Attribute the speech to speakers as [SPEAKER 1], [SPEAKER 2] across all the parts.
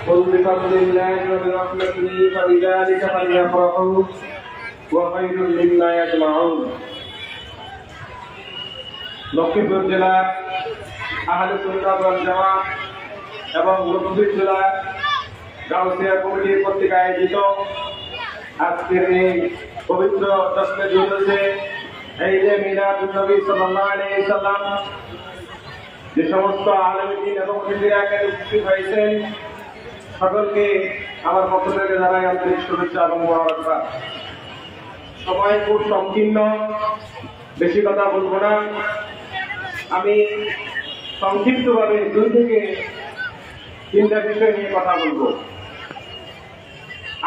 [SPEAKER 1] قل بفضل الله وبرحمته فبذلك فليفرحوا وخير مما يجمعون লক্ষ্মীপুর জেলা আহলে সুন্নাত ওয়াল জামাত এবং লক্ষ্মীপুর জেলা গাউসিয়া কমিটির কর্তৃক আয়োজিত আজকের এই পবিত্র দশমে জুলুসে এই যে মিলাদুন নবী সাল্লাল্লাহু আলাইহি ওয়াসাল্লাম যে সমস্ত আলেম দ্বীন এবং মুফাসসির এখানে উপস্থিত হয়েছেন সকলকে আমার পক্ষ থেকে জানাই আন্তরিক শুভেচ্ছা এবং মোবারকবাদ। সময় খুব সংকীর্ণ, বেশি কথা বলবো না। আমি সংক্ষিপ্তভাবে 2 থেকে 3টা বিষয় নিয়ে কথা বলবো।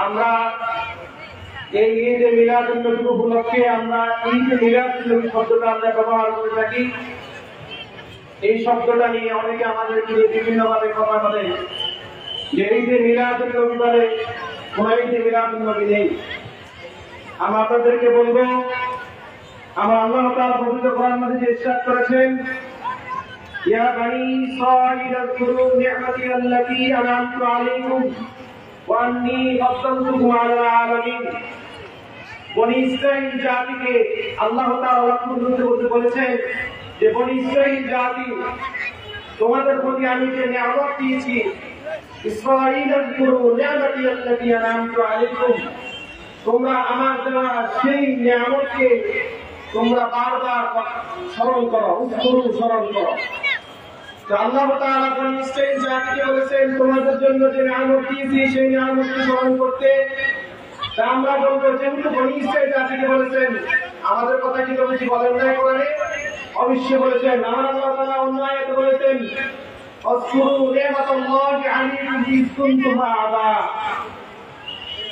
[SPEAKER 1] আমরা এই ঈদে মিলাদুন নবী উপলক্ষে আমরা ঈদে মিলাদুন নবী শব্দটা আমরা ব্যবহার করে থাকি। এই শব্দটা নিয়ে অনেকে আমাদেরকে বিভিন্নভাবে কথা বলে যে ঈদে মিলাদুন নবী বলে, কোন ঈদে মিলাদুন নবী নেই। আমি আপনাদেরকে বলবো, আমার আল্লাহ তাআলা পবিত্র কোরআন মাজিদে ইরশাদ করেছেন, ইয়া বানি ইসরাঈল আযকুরু নি'মাতি আল্লাতী আন'আমতু আলাইকুম ওয়া আন্নী ফাদ্দালতুকুম আলাল আলামিন। বনি ইসরাঈল জাতিকে আল্লাহ তাআলা বলতে বলেছেন যে বনি ইসরাঈল জাতি, তোমাদের প্রতি আমি যে নিয়ামত দিয়েছি, ইসরাঈল আযকুরু নি'মাতি আল্লাতী আন'আমতু আলাইকুম, তোমরা আমার দেওয়া সেই নিয়ামতকে তোমরা বারবার স্মরণ করো, স্মরণ করো। তো আল্লাহ তাআলা বনি ইসরাঈল জাতিকে বলেছেন তোমাদের জন্য যে নিয়ামত দিয়েছি সেই নিয়ামতকে স্মরণ করতে। তা আমরা বলবো, যেহেতু বনি ইসরাঈল জাতিকে বলেছেন, আমাদের কথা কি বেশি বলেন না কোরআনে? অবশ্যই বলেছেন। আমার আল্লাহ তাআলা অন্য আয়াতে বলেছেন, আযকুরু নি'মাতাল্লাহি আলাইকুম ইয কুনতুম আ'দা,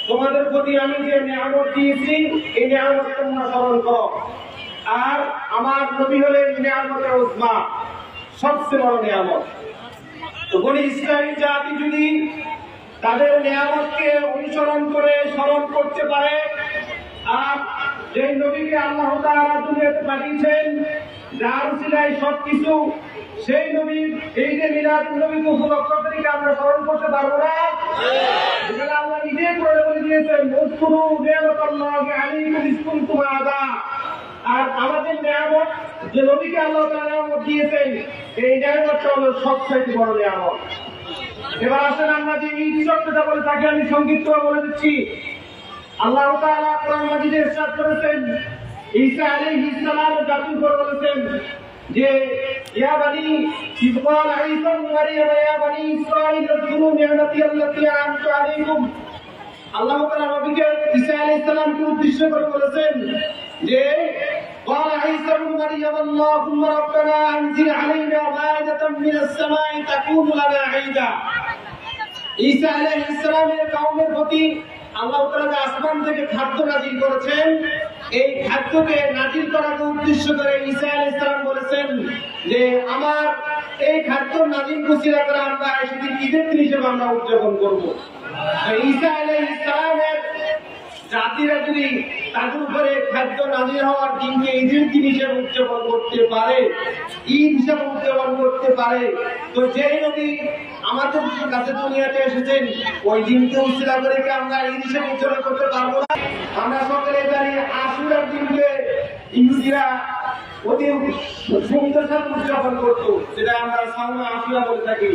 [SPEAKER 1] তোমাদের প্রতি আমি যে নিয়ামত দিয়েছি এই নিয়ামত তোমরা স্মরণ করো। আর আমার নবী হলেন নিয়ামতের উজমা, সবচেয়ে বড় নিয়ামত। তো বনি ইসরাঈল জাতি যদি তাদের নিয়ামতকে অনুসরণ করে স্মরণ করতে পারে, আর যে নবীকে আল্লাহ তাআলা দুনিয়াতে পাঠিয়েছেন, যার উসিলায় সবকিছু, সেই নবীর এই যে মিলাদুন নবী উপলক্ষ থেকে আমরা স্মরণ করতে পারবো না? যেখানে আল্লাহ নিজে করে বলে দিয়েছেন, উযকুরু নি'মাতাল্লাহি আলাইকুম ইয কুনতুম আ'দা। আর আমাদের নিয়ামত যে নবীকে আল্লাহ তাআলা নিয়ামত দিয়েছেন, এই নিয়ামতটা হলো সবচেয়ে বড় নিয়ামত। এবার আসেন আমরা যে ঈদ শব্দটা বলে থাকি, আমি সংক্ষিপ্তভাবে বলে দিচ্ছি। আল্লাহ তাআলা কোরআন মাজিদে ইরশাদ করেছেন, ঈসা আলাইহিস সালাম জাতির উপর বলেছেন যে ইয়া বানি ইয ক্বালা ঈসা ইবনে মারইয়াম ইয়া বানি ইসরাঈল আযকুরু নি'মাতি আল্লাতী আন'আমতু আলাইকুম। আল্লাহ তাআলা নবীকে ঈসা আলাইহিস সালামকে উদ্দেশ্য করে বলেছেন যে ক্বালা ঈসা ইবনে মারইয়াম আল্লাহুম্মা রাব্বানা আনজিল আলাইনা মাইদাতাম মিনাস সামাই তাকুনু লানা ঈদা। ঈসা আলাইহিস সালামের কওমের প্রতি আল্লাহ তাআলা আসমান থেকে খাদ্য নাযিল করেছেন। এই খাদ্যকে নাযিল করাকে উদ্দেশ্য করে ঈসা আলাইহিস সালাম বলেছেন যে আমার এই খাদ্য নাযিল কুশিলা করে আমরা সেদিন ঈদের দিন হিসেবে আমরা উদযাপন করব। ঈসা আলাইহিস সালামের জাতিরা যদি তাদের উপরে খাদ্য নাযিল হওয়ার দিনকে ঈদের দিন হিসেবে উদযাপন করতে পারে, ঈদ হিসেবে উদযাপন করতে পারে, তো যেই নবী আমাদের কাছে দুনিয়াতে এসেছেন ওই দিনকে উসিলা করে কি আমরা ঈদ হিসেবে উদযাপন করতে পারবো না? আমরা সকলে জানি আশুরার দিনকে ইহুদিরা অতি সুন্দর সাথে উদযাপন করতো, যেটা আমরা সাওমে আশুরা বলে থাকি।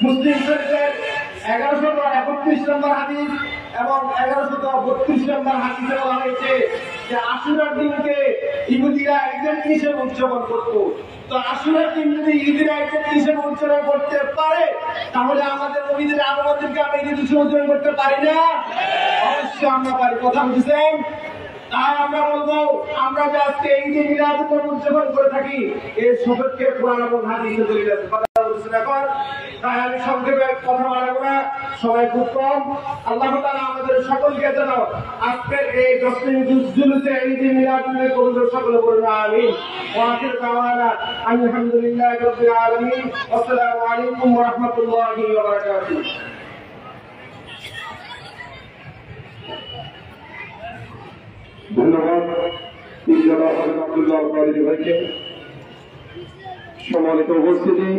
[SPEAKER 1] মুসলিম শরীফের 1131 নম্বর হাদিস এবং 1132 নম্বর হাদিসে বলা হয়েছে যে আশুরার দিনকে ইহুদিরা ঈদের হিসেবে উদযাপন করতো। তো আশুরার দিন যদি ঈদের ঈদের হিসেবে উদযাপন করতে পারে, তাহলে আমাদের নবীদের আগমনকে আমরা ঈদের হিসেবে উদযাপন করতে পারি না? অবশ্যই আমরা পারি। কথা বুঝছেন? তাই আমরা বলবো, আমরা যে আজকে ঈদে মিলাদুন নবী উদযাপন করে থাকি, এর সপক্ষে কোরআন এবং হাদিসে দলিল আছে। কথা বলছেন এখন? তাই আমি সংক্ষেপে কথা বলবো না, সময় খুব কম। আল্লাহ তাআলা আমাদের সকলকে যেন আজকের এই 10 জুলুসে ঈদে মিলাদুন নবী কবুল সকলে বলুন আমিন। ওয়া আখির দাওয়ানা আলহামদুলিল্লাহি রাব্বিল আলামিন। আসসালামু আলাইকুম ওয়া রাহমাতুল্লাহি ওয়া বারাকাতুহু।
[SPEAKER 2] ধন্যবাদ আব্দুল্লাহ ভাইকে। সম্মানিত উপস্থিতি,